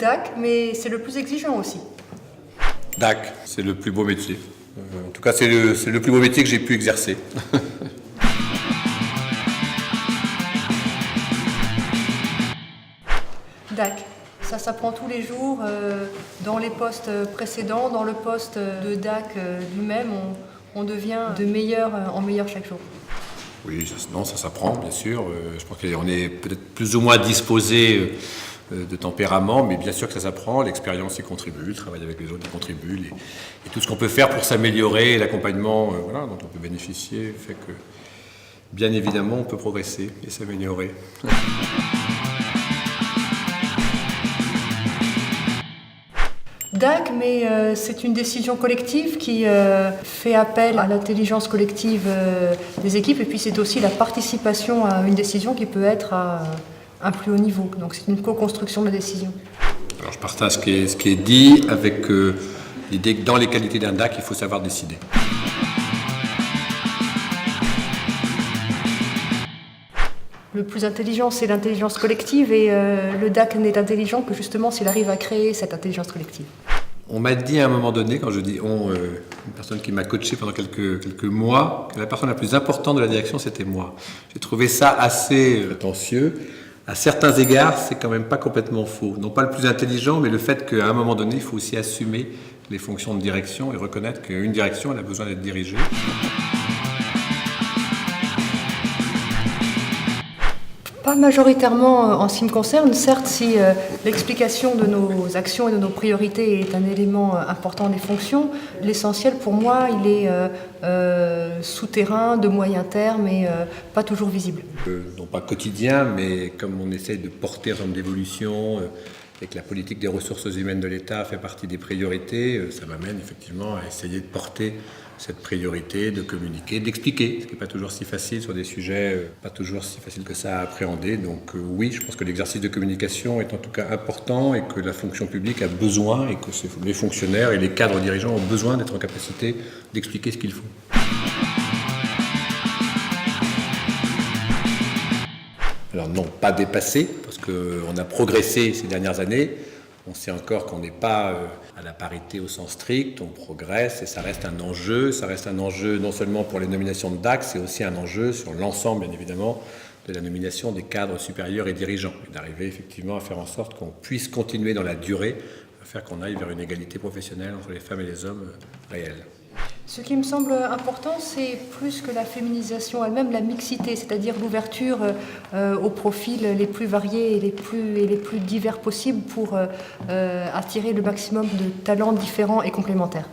DAC, mais c'est le plus exigeant aussi. DAC, c'est le plus beau métier. En tout cas, c'est le plus beau métier que j'ai pu exercer. DAC, ça s'apprend tous les jours. Dans les postes précédents, dans le poste de DAC lui-même, on devient de meilleur en meilleur chaque jour. Oui, ça s'apprend, bien sûr. Je pense qu'on est peut-être plus ou moins disposé de tempérament, mais bien sûr que ça s'apprend. L'expérience y contribue, le travail avec les autres y contribue. Et tout ce qu'on peut faire pour s'améliorer, l'accompagnement dont on peut bénéficier, fait que, bien évidemment, on peut progresser et s'améliorer. DAC, mais c'est une décision collective qui fait appel à l'intelligence collective des équipes, et puis c'est aussi la participation à une décision qui peut être à un plus haut niveau. Donc c'est une co-construction de la décision. Alors je partage ce qui est dit avec l'idée que dans les qualités d'un DAC, il faut savoir décider. Le plus intelligent, c'est l'intelligence collective, et le DAC n'est intelligent que justement s'il arrive à créer cette intelligence collective. On m'a dit à un moment donné, quand je dis on, une personne qui m'a coaché pendant quelques mois, que la personne la plus importante de la direction, c'était moi. J'ai trouvé ça assez prétentieux. À certains égards, c'est quand même pas complètement faux. Non pas le plus intelligent, mais le fait qu'à un moment donné, il faut aussi assumer les fonctions de direction et reconnaître qu'une direction, elle a besoin d'être dirigée. Pas majoritairement en ce qui me concerne. Certes, si l'explication de nos actions et de nos priorités est un élément important des fonctions, l'essentiel pour moi, il est souterrain, de moyen terme et pas toujours visible. Non pas quotidien, mais comme on essaye de porter un certain nombre d'évolutions et que la politique des ressources humaines de l'État fait partie des priorités, ça m'amène effectivement à essayer de porter cette priorité, de communiquer, d'expliquer, ce qui n'est pas toujours si facile sur des sujets pas toujours si faciles que ça à appréhender. Donc oui, je pense que l'exercice de communication est en tout cas important et que la fonction publique a besoin et que les fonctionnaires et les cadres dirigeants ont besoin d'être en capacité d'expliquer ce qu'ils font. Alors non, pas dépassé, parce qu'on a progressé ces dernières années. On sait encore qu'on n'est pas à la parité au sens strict, on progresse et ça reste un enjeu. Ça reste un enjeu non seulement pour les nominations de DAC, c'est aussi un enjeu sur l'ensemble, bien évidemment, de la nomination des cadres supérieurs et dirigeants. Et d'arriver effectivement à faire en sorte qu'on puisse continuer dans la durée, à faire qu'on aille vers une égalité professionnelle entre les femmes et les hommes réelle. Ce qui me semble important, c'est plus que la féminisation elle-même, la mixité, c'est-à-dire l'ouverture aux profils les plus variés et les plus divers possibles pour attirer le maximum de talents différents et complémentaires.